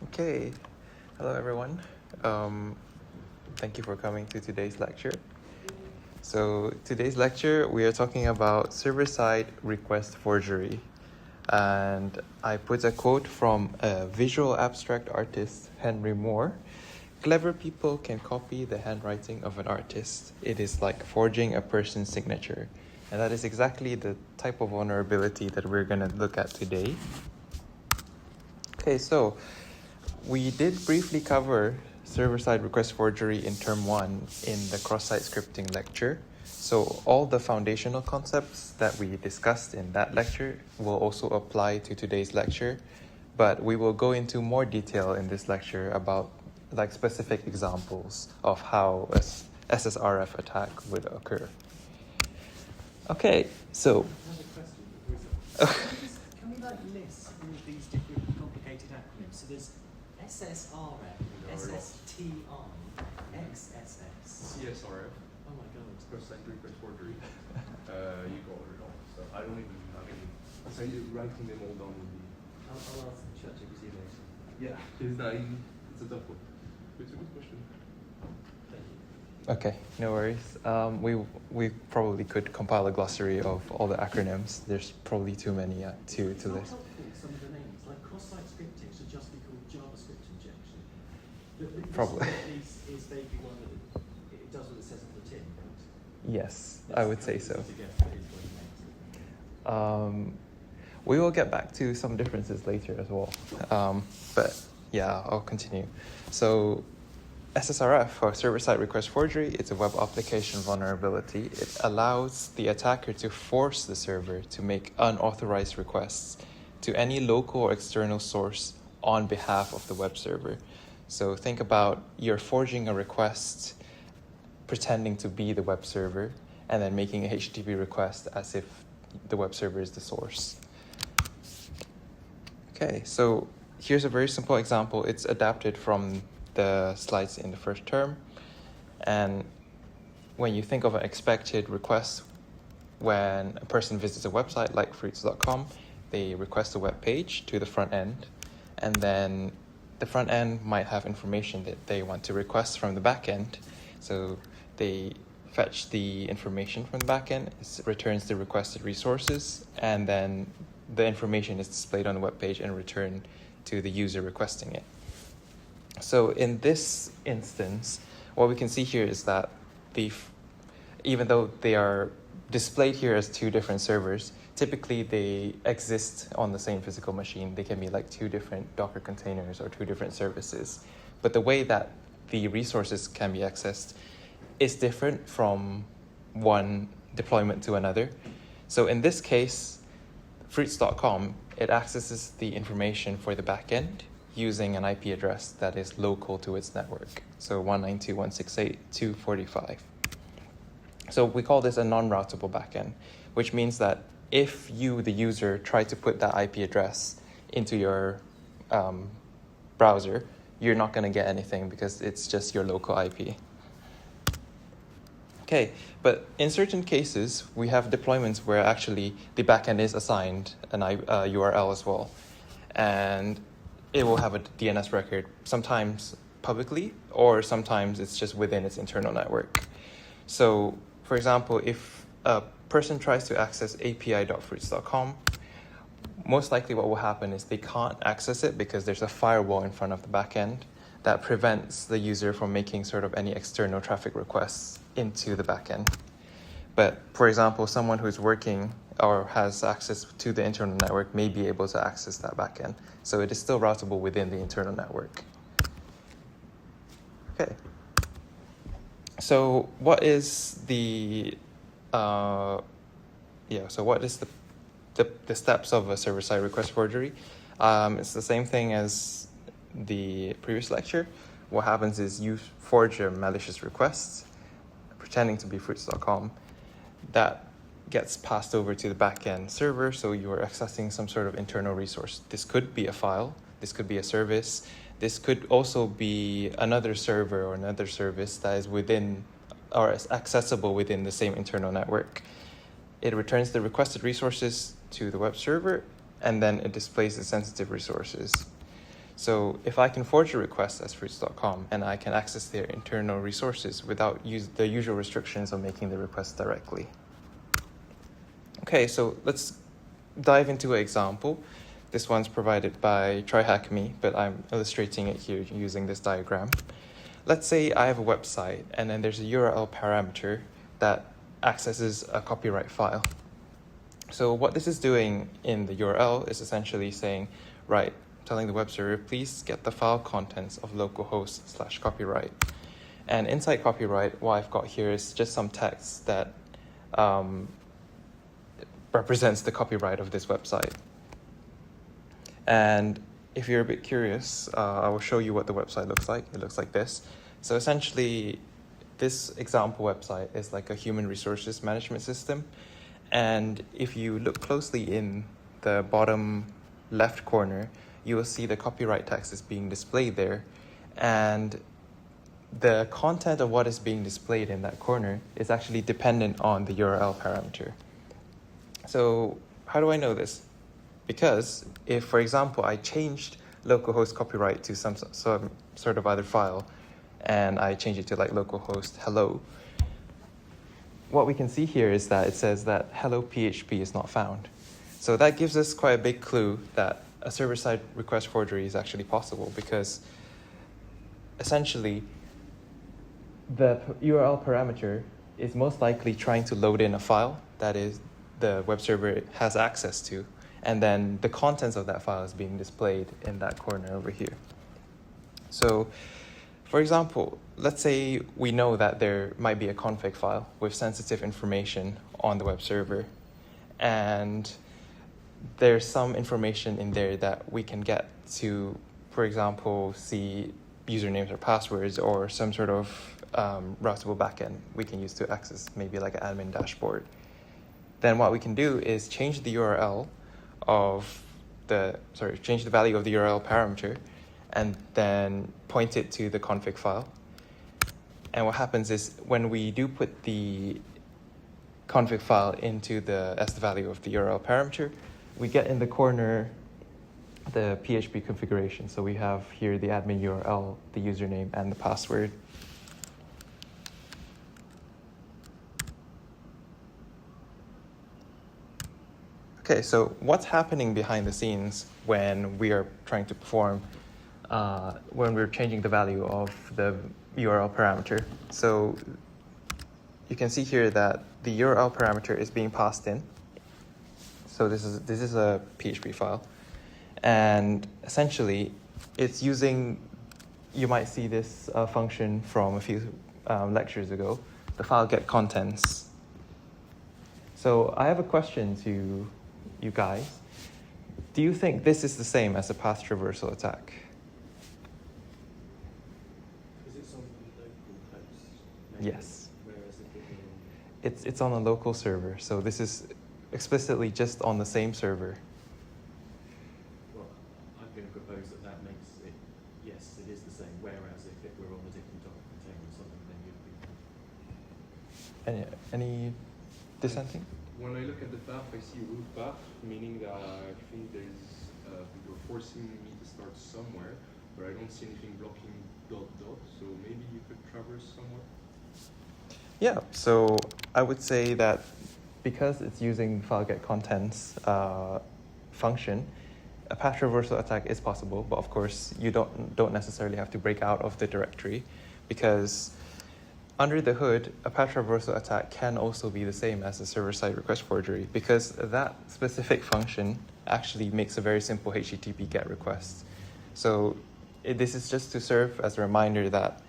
Okay, hello everyone. Thank you for coming to today's lecture. So today's lecture, we are talking about server-side request forgery. And I put a quote from a visual abstract artist, Henry Moore. Clever people can copy the handwriting of an artist. It is like forging a person's signature. And that is exactly the type of vulnerability that we're going to look at today. Okay, so we did briefly cover server-side request forgery in term 1 in the cross-site scripting lecture. So all the foundational concepts that we discussed in that lecture will also apply to today's lecture, but we will go into more detail in this lecture about like specific examples of how a SSRF attack would occur. Okay, so I have a question. Can we list all of these different complicated acronyms? So there's SSRF, SSTR, XSS. CSRF. Oh my god. Server Side Request Forgery. You got it all. So I say writing them all down would be. I'll ask ChatGPT later. Yeah, it's a tough one. It's a good question. Thank you. okay, no worries. We probably could compile a glossary of all the acronyms. There's probably too many to It's list. not helpful, some of the names. Like cross-site scripting should just be called JavaScript injection. This Probably. at least is vaguely one that it does what it says on the tin, right? Yes, I would say so. To guess what it is, what it makes. We will get back to some differences later as well. But yeah, I'll continue. So SSRF, or server-side request forgery, it's a web application vulnerability. It allows the attacker to force the server to make unauthorized requests to any local or external source on behalf of the web server. So think about you're forging a request pretending to be the web server and then making a HTTP request as if the web server is the source. Okay, so here's a very simple example. It's adapted from the slides in the first term. And when you think of an expected request, when a person visits a website like fruits.com, they request a web page to the front end, and then the front end might have information that they want to request from the back end. So they fetch the information from the back end, it returns the requested resources, and then the information is displayed on the web page and returned to the user requesting it. So in this instance, what we can see here is that even though they are displayed here as two different servers, typically they exist on the same physical machine. They can be like two different Docker containers or two different services. But the way that the resources can be accessed is different from one deployment to another. So in this case, fruits.com, it accesses the information for the backend using an IP address that is local to its network. So 192.168.245. So we call this a non-routable backend, which means that if you, the user, try to put that IP address into your browser, you're not going to get anything because it's just your local IP. Okay, but in certain cases, we have deployments where actually the backend is assigned an URL as well. And it will have a DNS record, sometimes publicly, or sometimes it's just within its internal network. So, for example, if a person tries to access api.fruits.com, most likely what will happen is they can't access it because there's a firewall in front of the backend that prevents the user from making sort of any external traffic requests into the backend. But for example, someone who's working or has access to the internal network may be able to access that backend. So it is still routable within the internal network. Okay. So what is the the steps of a server-side request forgery? It's the same thing as the previous lecture. What happens is you forge a malicious request, pretending to be fruits.com, that gets passed over to the backend server, so you are accessing some sort of internal resource. This could be a file, this could be a service, this could also be another server or another service that is within or is accessible within the same internal network. it returns the requested resources to the web server, and then it displays the sensitive resources. So if I can forge a request as fruits.com and I can access their internal resources without the usual restrictions of making the request directly. Okay, so let's dive into an example. This one's provided by TryHackMe, but I'm illustrating it here using this diagram. Let's say I have a website and then there's a URL parameter that accesses a copyright file. So what this is doing in the URL is essentially saying, right, telling the web server, please get the file contents of localhost / copyright. And inside copyright, what I've got here is just some text that represents the copyright of this website. And if you're a bit curious, I will show you what the website looks like. It looks like this. So essentially, this example website is like a human resources management system. And if you look closely in the bottom left corner, you will see the copyright text is being displayed there. And the content of what is being displayed in that corner is actually dependent on the URL parameter. So how do I know this? Because if, for example, I changed localhost copyright to some sort of other file, and I change it to like localhost hello, what we can see here is that it says that hello PHP is not found. So that gives us quite a big clue that a server-side request forgery is actually possible, because essentially the URL parameter is most likely trying to load in a file that is the web server has access to, and then the contents of that file is being displayed in that corner over here. So, for example, let's say we know that there might be a config file with sensitive information on the web server, and there's some information in there that we can get to, for example, see usernames or passwords or some sort of routable backend we can use to access maybe like an admin dashboard. Then what we can do is change the URL change the value of the URL parameter and then point it to the config file. And what happens is when we do put the config file into as the value of the URL parameter, we get in the corner the PHP configuration. So we have here the admin URL, the username, and the password. Okay, so what's happening behind the scenes when we are trying to perform, when we're changing the value of the URL parameter? So you can see here that the URL parameter is being passed in. So this is a PHP file, and essentially it's using, you might see this function from a few lectures ago, the file get contents. So I have a question to you guys. Do you think this is the same as a path traversal attack? Because it's on the local host. Yes. Whereas if It's on a local server, so this is explicitly just on the same server. well, I'm going to propose that makes it, yes, it is the same. Whereas if it were on a different Docker container or something, then you'd be. Any dissenting? When I look at the path, I see root path, meaning that I think you're forcing me to start somewhere, but I don't see anything blocking ... So maybe you could traverse somewhere. Yeah, so I would say that because it's using file get contents function, a path traversal attack is possible, but of course you don't necessarily have to break out of the directory, because under the hood, a path traversal attack can also be the same as a server-side request forgery, because that specific function actually makes a very simple HTTP GET request. So this is just to serve as a reminder that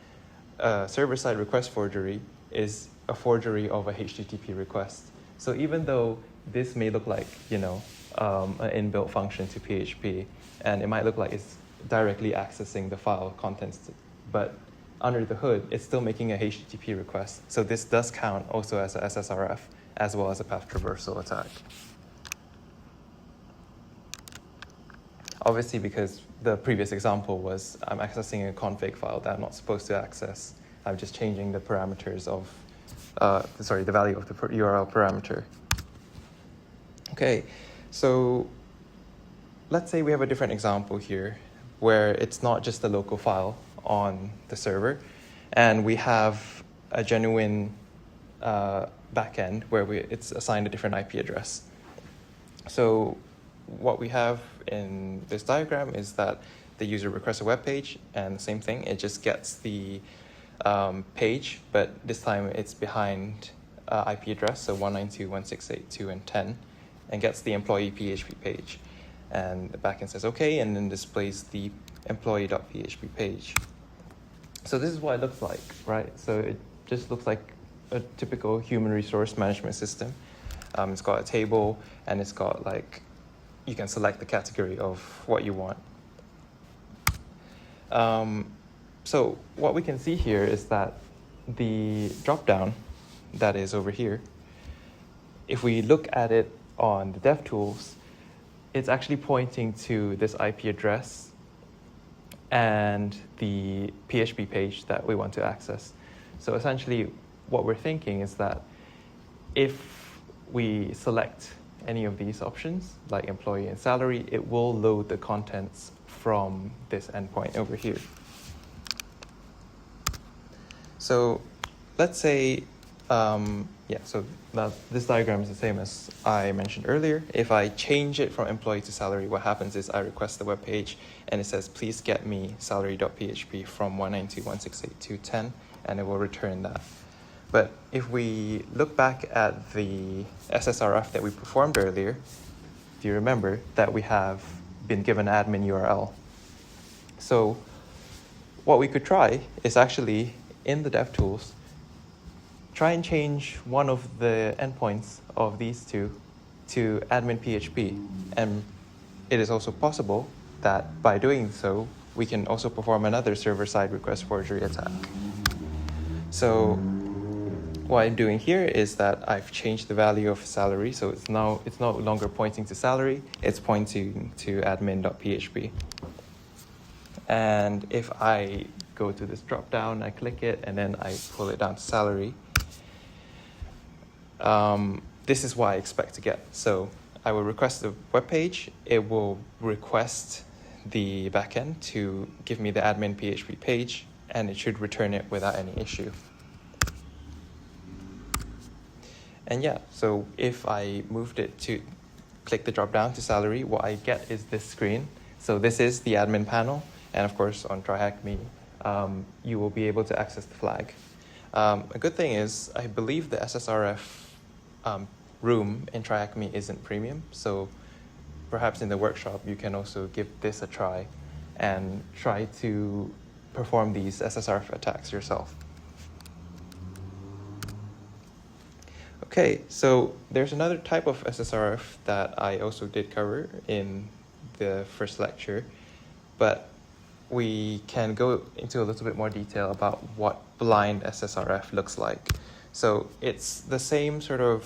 server-side request forgery is a forgery of a HTTP request. So even though this may look like, an inbuilt function to PHP, and it might look like it's directly accessing the file contents, but under the hood, it's still making a HTTP request. So this does count also as a SSRF, as well as a path traversal attack. Obviously, because the previous example was I'm accessing a config file that I'm not supposed to access. I'm just changing the parameters of, the value of the URL parameter. Okay, so let's say we have a different example here where it's not just a local file on the server, and we have a genuine backend where it's assigned a different IP address. So what we have in this diagram is that the user requests a web page, and the same thing, it just gets the page, but this time it's behind IP address, so 192.168.2 and 10, and gets the employee PHP page. And the backend says okay, and then displays the employee.php page. So this is what it looks like, right? So it just looks like a typical human resource management system. It's got a table, and it's got you can select the category of what you want. So what we can see here is that the dropdown that is over here, if we look at it on the DevTools, it's actually pointing to this IP address and the PHP page that we want to access. So essentially, what we're thinking is that if we select any of these options, like employee and salary, it will load the contents from this endpoint over here. So let's say, so this diagram is the same as I mentioned earlier. If I change it from employee to salary, what happens is I request the web page, and it says, please get me salary.php from 192.168.2.10, and it will return that. But if we look back at the SSRF that we performed earlier, do you remember that we have been given admin URL? So what we could try is actually, in the DevTools, try and change one of the endpoints of these two to admin PHP. And it is also possible that by doing so, we can also perform another server-side request forgery attack. So what I'm doing here is that I've changed the value of salary, so it's no longer pointing to salary, it's pointing to admin.php. And if I go to this drop down, I click it, and then I pull it down to salary, this is what I expect to get. So I will request the web page, it will request the backend to give me the admin PHP page, and it should return it without any issue. And so if I moved it to click the drop down to salary, what I get is this screen. So this is the admin panel, and of course on TryHackMe, you will be able to access the flag. A good thing is, I believe the SSRF room in TryHackMe isn't premium, so perhaps in the workshop you can also give this a try and try to perform these SSRF attacks yourself. Okay, so there's another type of SSRF that I also did cover in the first lecture, but we can go into a little bit more detail about what blind SSRF looks like. So it's the same sort of,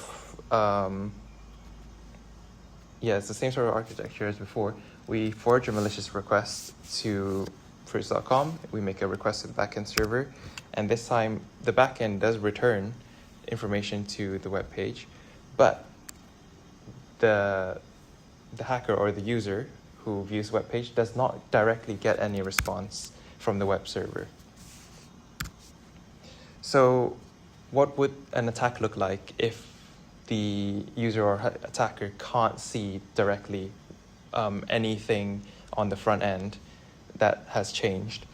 it's the same sort of architecture as before. We forge a malicious request to fruits.com, we make a request to the backend server, and this time the backend does return information to the web page, but the hacker or the user who views the web page does not directly get any response from the web server. So what would an attack look like if the user or attacker can't see directly anything on the front end that has changed?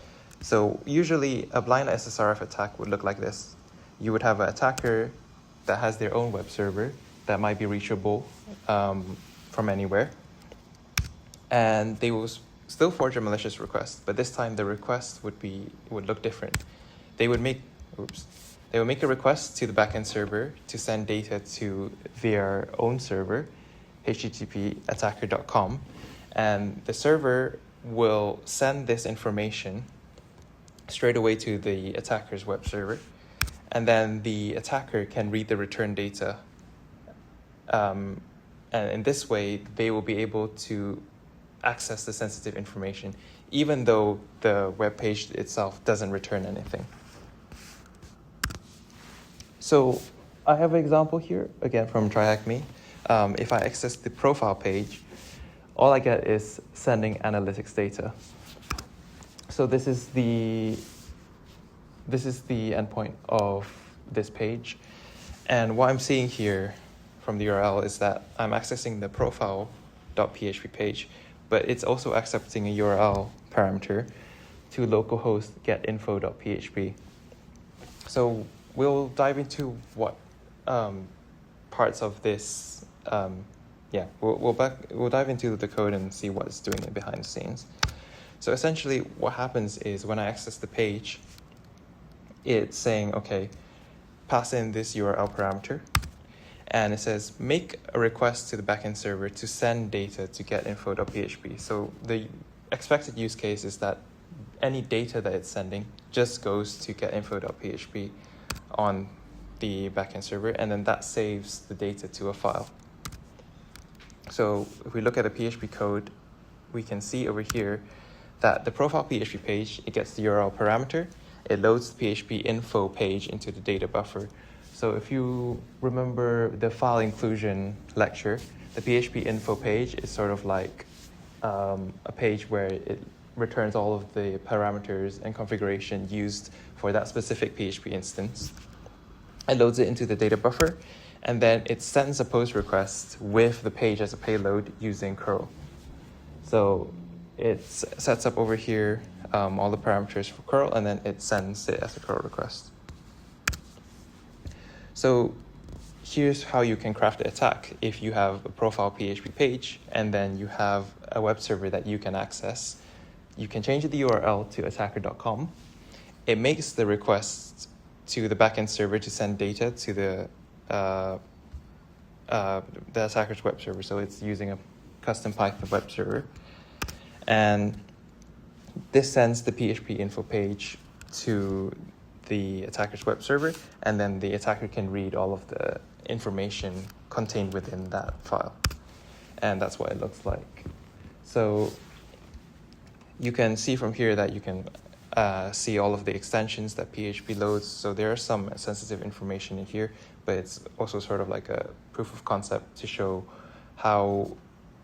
So usually a blind SSRF attack would look like this. You would have an attacker that has their own web server that might be reachable from anywhere, and they will still forge a malicious request, but this time the request would look different. They would make a request to the backend server to send data to their own server, http attacker.com, and the server will send this information straight away to the attacker's web server, and then the attacker can read the return data. And in this way, they will be able to access the sensitive information, even though the web page itself doesn't return anything. So I have an example here, again from TryHackMe, if I access the profile page, all I get is sending analytics data. So this is the endpoint of this page. And what I'm seeing here from the URL is that I'm accessing the profile.php page, but it's also accepting a URL parameter to localhost getinfo.php. So we'll dive into what parts of this. We'll dive into the code and see what it's doing behind the scenes. So essentially, what happens is when I access the page, it's saying, okay, pass in this URL parameter, and it says make a request to the backend server to send data to getinfo.php. So the expected use case is that any data that it's sending just goes to getinfo.php on the backend server, and then that saves the data to a file. So if we look at the PHP code, we can see over here that the profile PHP page, it gets the URL parameter, it loads the PHP info page into the data buffer. So if you remember the file inclusion lecture, the PHP info page is sort of like a page where it returns all of the parameters and configuration used for that specific PHP instance. It loads it into the data buffer, and then it sends a post request with the page as a payload using curl. So it sets up over here all the parameters for curl, and then it sends it as a curl request. So here's how you can craft the attack. If you have a profile PHP page and then you have a web server that you can access, you can change the URL to attacker.com. It makes the request to the backend server to send data to the attacker's web server. So it's using a custom Python web server. And this sends the PHP info page to the attacker's web server, and then the attacker can read all of the information contained within that file. And that's what it looks like. So you can see from here that you can see all of the extensions that PHP loads. So there are some sensitive information in here, but it's also sort of like a proof of concept to show how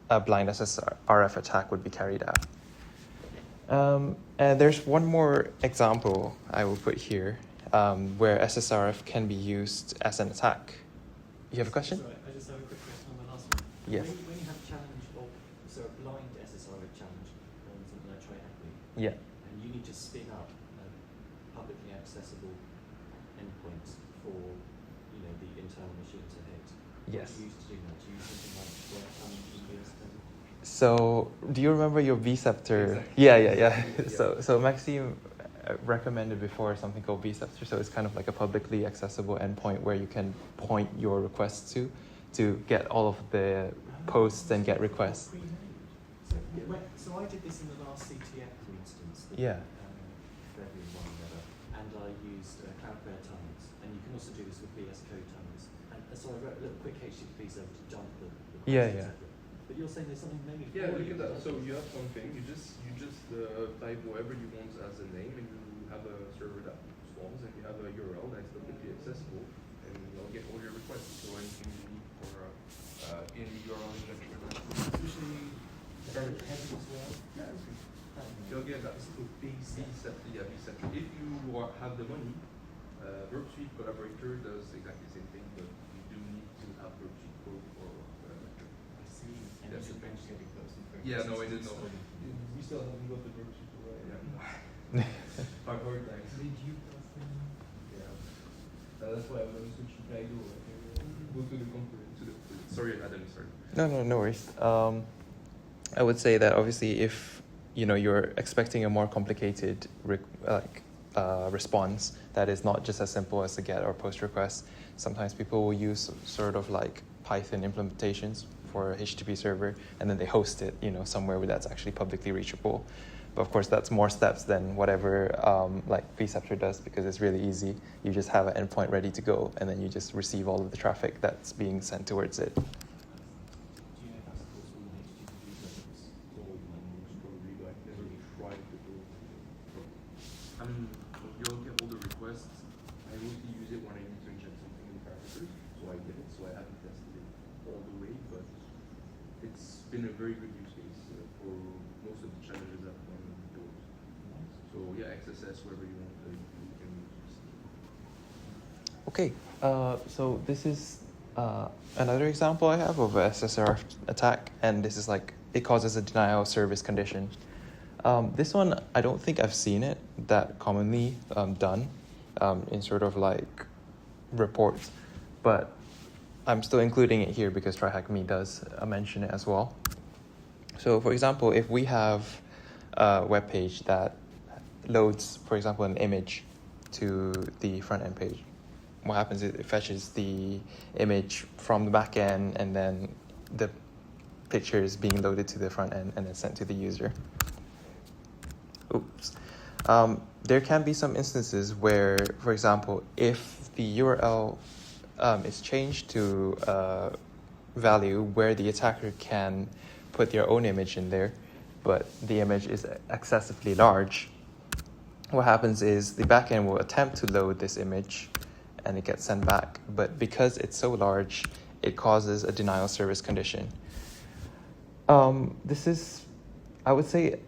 a blind SSRF attack would be carried out. And there's one more example I will put here where SSRF can be used as an attack. You have a question? Sorry, I just have a quick question on the last one. Yes. When you have a challenge, so a blind SSRF challenge on something like TriHackMe, Yeah. and you need to spin up publicly accessible endpoints for the internal machine to hit. Yes. What do you use to do that? Do you use something like So do you remember your vScepter? Exactly. Yeah. So Maxime recommended before something called vScepter. So it's kind of like a publicly accessible endpoint where you can point your requests to get all of the posts and get requests. So I did this in the last CTF, for instance. Yeah. February one, whatever, and I used Cloudflare tunnels, and you can also do this with VS Code tunnels. And so I wrote a little quick HTTP server to jump the Yeah. etc. But you're saying there's something maybe Yeah, for look you. at that. So you have something, you just type whatever you want as a name, and you have a server that responds, and you have a URL that's publicly accessible, and you'll get all your requests. So anything you need for in the URL injection. Usually very heavy as well. Yeah, you'll get that. It's called vScepter. vScepter. If you have the money, Verb Suite Collaborator does exactly the same thing, but you do need to have Verb Suite code for I see. And That's you should it. mention it because Yeah, no, I didn't know. You still haven't got the Verb Suite right? Yeah. 500 times. Did you pass them? Yeah. That's why when you switch to Kaido, I can go to the component. Sorry, Adam. Sorry. No worries. I would say that obviously if you're expecting a more complicated response that is not just as simple as a get or post request, sometimes people will use sort of like Python implementations for a HTTP server, and then they host it somewhere where that's actually publicly reachable. But of course, that's more steps than whatever like vScepter does, because it's really easy. You just have an endpoint ready to go, and then you just receive all of the traffic that's being sent towards it. Do you know if that's possible in HTTP servers? Probably like never tried to do. I mean, you'll get all the requests. I mostly use it when I need to inject something in parameters, so I get it. So I haven't tested it all the way, been a very good use case for most of the challenges I've run with those. So yeah, XSS, wherever you want, you can use. Okay, so this is another example I have of a SSR attack, and this is like, it causes a denial of service condition. This one, I don't think I've seen it that commonly done in sort of like reports, but I'm still including it here because TryHackMe does mention it as well. So for example, if we have a web page that loads, for example, an image to the front end page, what happens is it fetches the image from the back end, and then the picture is being loaded to the front end and then sent to the user. Oops. There can be some instances where, for example, if the URL is changed to a value where the attacker can put their own image in there, but the image is excessively large, what happens is the backend will attempt to load this image and it gets sent back. But because it's so large, it causes a denial of service condition. This is, I would say,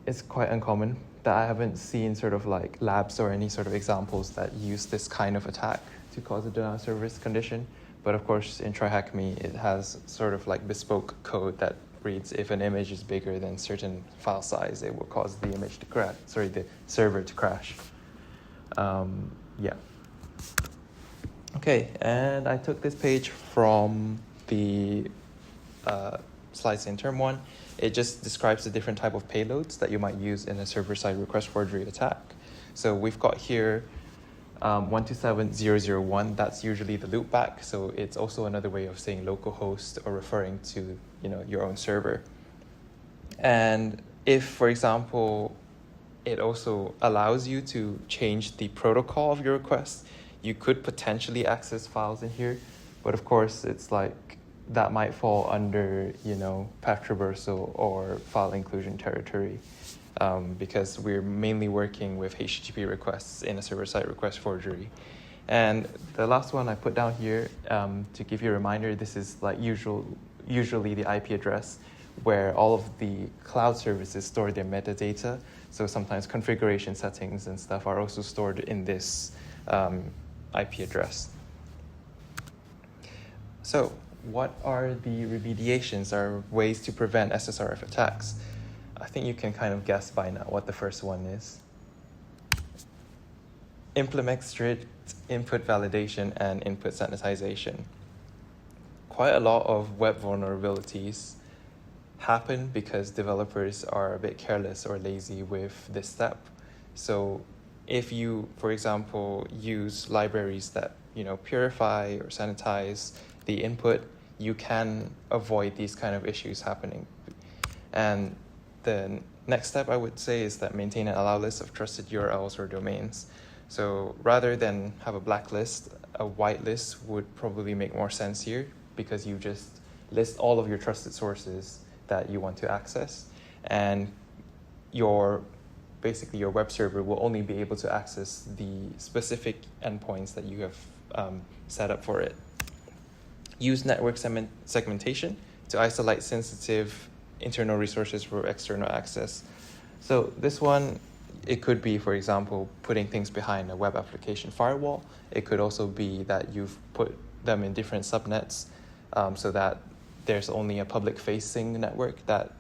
it's quite uncommon that I haven't seen sort of like labs or any sort of examples that use this kind of attack to cause a denial of service condition. But of course, in TryHackMe, it has sort of like bespoke code that reads if an image is bigger than certain file size, it will cause the image to crash, the server to crash. Yeah. Okay, and I took this page from the slides in term 1. It just describes the different type of payloads that you might use in a server-side request forgery attack. So we've got here 127001. That's usually the loopback. So it's also another way of saying localhost or referring to your own server. And if, for example, it also allows you to change the protocol of your request, you could potentially access files in here. But of course, it's like that might fall under, path traversal or file inclusion territory, because we're mainly working with HTTP requests in a server-side request forgery. And the last one I put down here, to give you a reminder, this is like usually the IP address where all of the cloud services store their metadata. So sometimes configuration settings and stuff are also stored in this IP address. So what are the remediations or ways to prevent SSRF attacks? I think you can kind of guess by now what the first one is. Implement strict input validation and input sanitization. Quite a lot of web vulnerabilities happen because developers are a bit careless or lazy with this step. So if you, for example, use libraries that purify or sanitize the input, you can avoid these kind of issues happening. And the next step I would say is that maintain an allow list of trusted URLs or domains. So rather than have a blacklist, a whitelist would probably make more sense here, because you just list all of your trusted sources that you want to access, and basically your web server will only be able to access the specific endpoints that you have set up for it. Use network segmentation to isolate sensitive internal resources for external access. So this one, it could be, for example, putting things behind a web application firewall. It could also be that you've put them in different subnets so that there's only a public-facing network that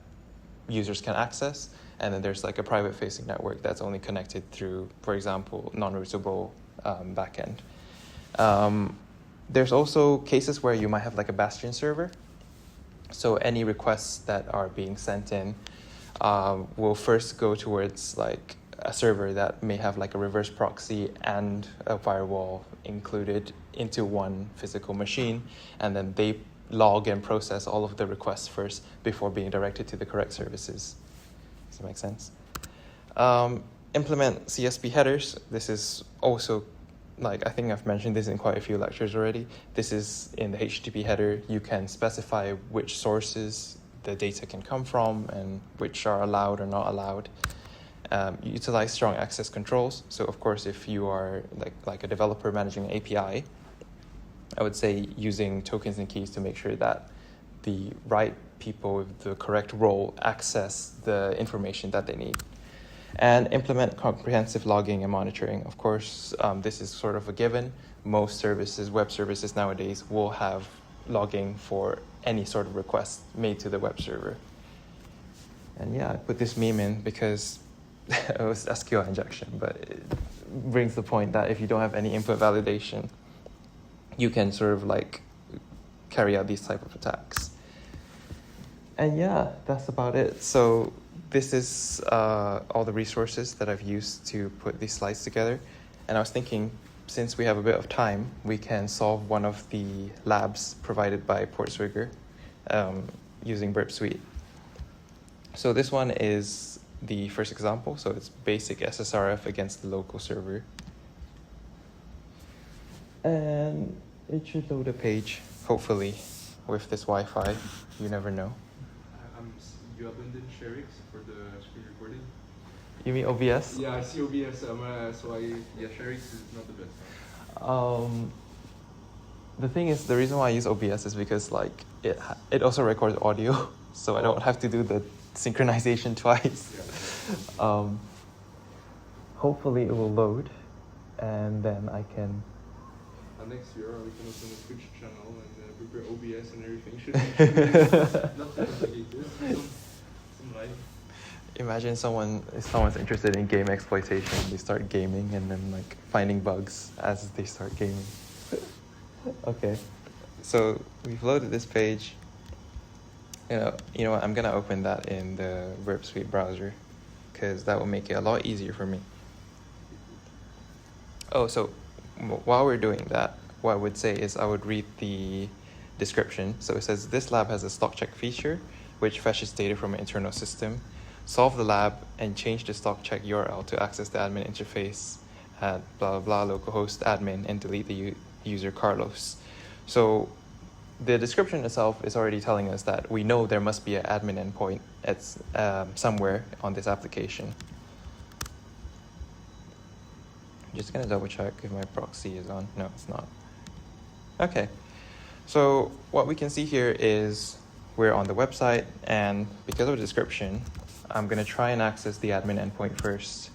users can access, and then there's like a private-facing network that's only connected through, for example, non-routable backend. There's also cases where you might have like a bastion server. So any requests that are being sent in will first go towards like a server that may have like a reverse proxy and a firewall included into one physical machine, and then they log and process all of the requests first before being directed to the correct services. Does that make sense? Implement CSP headers. This is also, like, I think I've mentioned this in quite a few lectures already. This is in the HTTP header. You can specify which sources the data can come from and which are allowed or not allowed. Utilize strong access controls. So of course, if you are like a developer managing an API, I would say using tokens and keys to make sure that the right people with the correct role access the information that they need. And implement comprehensive logging and monitoring. Of course, this is sort of a given. Most services, web services nowadays, will have logging for any sort of request made to the web server. And yeah, I put this meme in because it was SQL injection, but it brings the point that if you don't have any input validation, you can sort of like carry out these type of attacks. And yeah, that's about it. So this is all the resources that I've used to put these slides together. And I was thinking, since we have a bit of time, we can solve one of the labs provided by Portswigger using Burp Suite. So this one is the first example. So it's basic SSRF against the local server. And it should load a page, hopefully, with this Wi-Fi. You never know. You abandoned Sherix for the screen recording? You mean OBS? Yeah, I see OBS. Sherix is not the best. The thing is, the reason why I use OBS is because like it also records audio, so I don't have to do the synchronization twice. Yeah. Hopefully it will load, and then I can. Next year we can open a Twitch channel and prepare OBS and everything. Should be not too complicated. Some live. Imagine if someone's interested in game exploitation, they start gaming and then like finding bugs as they start gaming. Okay, so we've loaded this page. You know what? I'm gonna open that in the Burp Suite browser because that will make it a lot easier for me. Oh, so while we're doing that, what I would say is I would read the description. So it says this lab has a stock check feature which fetches data from an internal system. Solve the lab and change the stock check URL to access the admin interface at blah blah blah localhost admin and delete the user Carlos. So the description itself is already telling us that we know there must be an admin endpoint at somewhere on this application. I'm just gonna double check if my proxy is on. No, it's not. Okay, so what we can see here is we're on the website, and because of the description, I'm gonna try and access the admin endpoint first.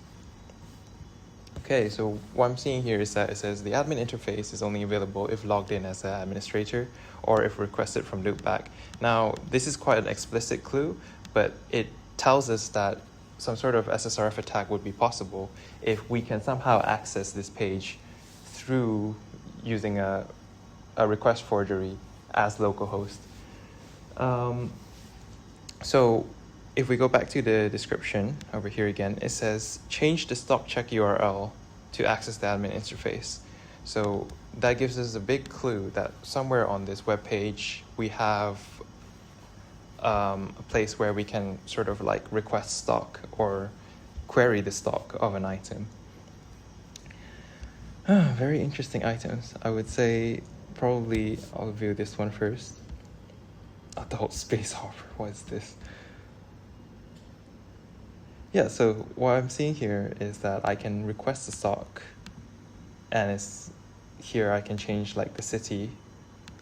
Okay, so what I'm seeing here is that it says the admin interface is only available if logged in as an administrator or if requested from loopback. Now, this is quite an explicit clue, but it tells us that some sort of SSRF attack would be possible if we can somehow access this page through using a request forgery as localhost. So if we go back to the description over here again, it says change the stock check URL to access the admin interface. So that gives us a big clue that somewhere on this web page we have a place where we can sort of like request stock or query the stock of an item. Very interesting items. I would say probably I'll view this one first. Adult space hopper, what is this? Yeah, so what I'm seeing here is that I can request the stock, and it's here I can change like the city.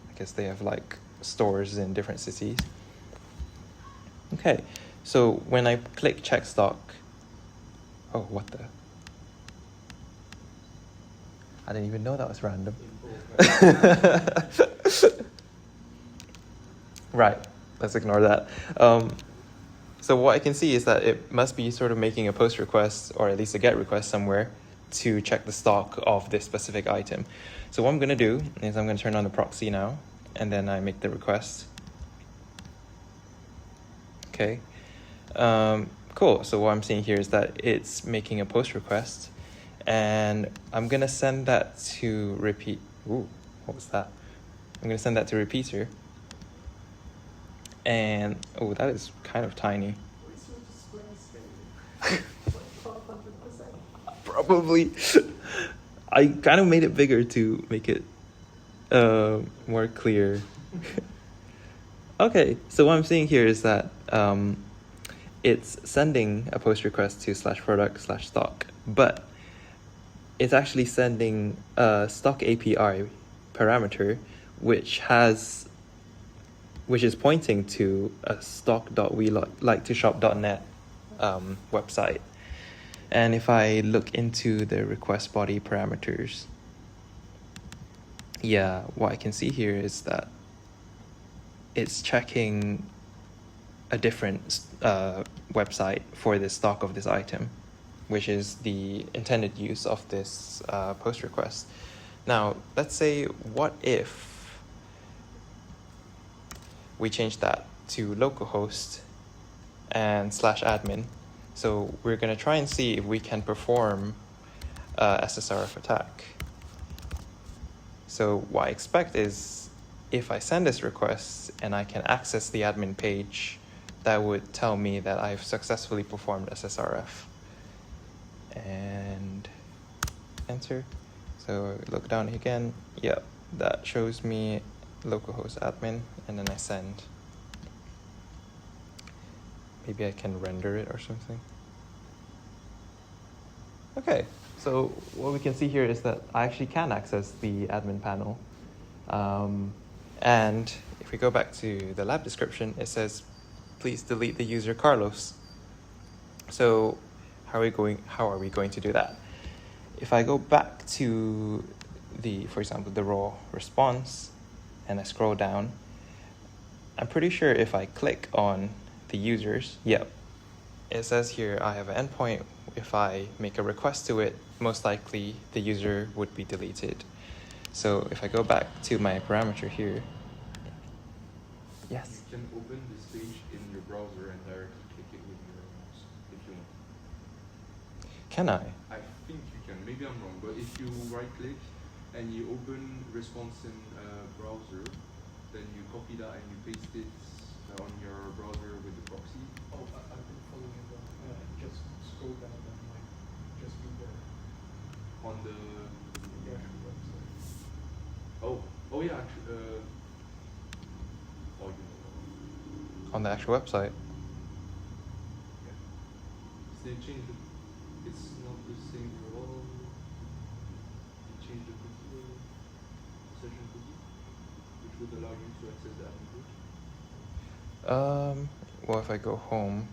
I guess they have like stores in different cities. Okay, so when I click check stock, oh, what the? I didn't even know that was random. Right, let's ignore that. So what I can see is that it must be sort of making a post request or at least a get request somewhere to check the stock of this specific item. So what I'm going to do is I'm going to turn on the proxy now, and then I make the request. Okay, cool. So what I'm seeing here is that it's making a post request, and I'm going to send that to repeat. Ooh, what was that? I'm going to send that to repeater. And, oh, that is kind of tiny. Probably. I kind of made it bigger to make it more clear. Okay, so what I'm seeing here is that it's sending a post request to /product/stock, but it's actually sending a stock API parameter, which has which is pointing to a stock.welikeToShop.net website. And if I look into the request body parameters, yeah, what I can see here is that it's checking a different website for the stock of this item, which is the intended use of this post request. Now, let's say, what if we change that to localhost and /admin? So we're going to try and see if we can perform SSRF attack. So what I expect is, if I send this request and I can access the admin page, that would tell me that I've successfully performed SSRF. And enter. So look down again. Yeah, that shows me localhost admin, and then I send. Maybe I can render it or something. Okay, so what we can see here is that I actually can access the admin panel. And if we go back to the lab description, it says, please delete the user Carlos. So how are we going to do that? If I go back to for example, the raw response, and I scroll down, I'm pretty sure if I click on the users, yep, it says here I have an endpoint. If I make a request to it, most likely the user would be deleted. So if I go back to my parameter here, yes? You can open this page in your browser and directly click it with your mouse if you want. Can I? I think you can, maybe I'm wrong, but if you right click and you open response in browser, then you copy that and you paste it on your browser with the proxy. Oh, I've been following it. Just scroll down and like just do the On the actual website. oh yeah, actually, oh, you know. On the actual website? Yeah. So they changed it. It's not the same at all. They changed the cookie, session cookie, which would allow you to access the admin page. Well, if I go home,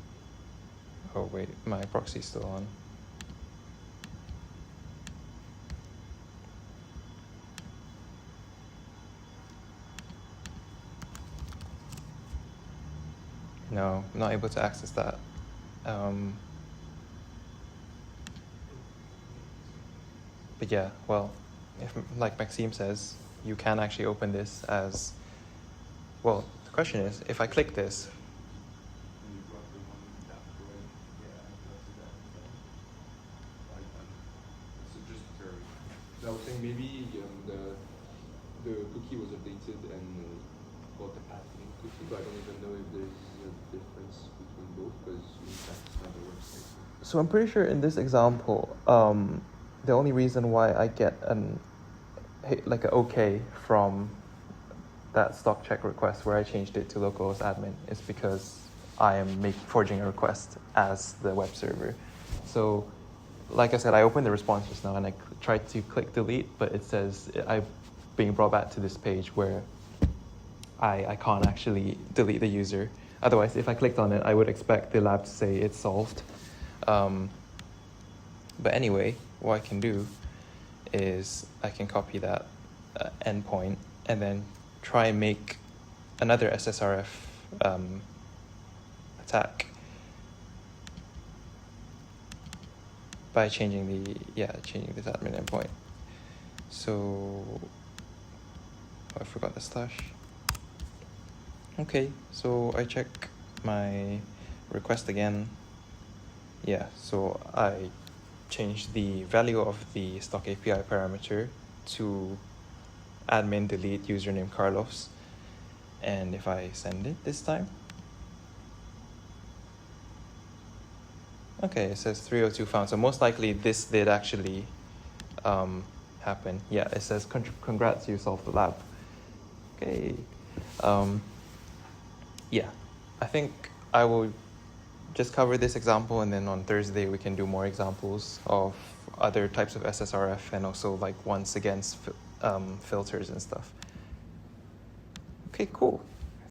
oh wait, my proxy's still on. No, I'm not able to access that. But yeah, well, if, like Maxime says, you can actually open this as, well, the question is, if I click this, And you brought the one that right? Yeah, that's that. So just theory. So I was saying maybe the cookie was updated and got the admin cookie, but I don't even know if there's a difference between both because that's not the website. so I'm pretty sure in this example, the only reason why I get like an OK from that stock check request where I changed it to localhost admin is because I am forging a request as the web server. So, like I said, I opened the response just now and I tried to click delete, but it says I'm being brought back to this page where I can't actually delete the user. Otherwise, if I clicked on it, I would expect the lab to say it's solved. But anyway, what I can do is I can copy that endpoint and then try and make another SSRF attack by changing this admin endpoint. So I forgot the slash. Okay, so I check my request again. Yeah, so I changed the value of the stock API parameter to admin delete username Carlos. And if I send it this time, okay, it says 302 found. So most likely this did actually happen. Yeah, it says congrats, you solved the lab. Okay. Yeah, I think I will just cover this example, and then on Thursday we can do more examples of other types of SSRF and also like ones against filters and stuff. Okay, cool.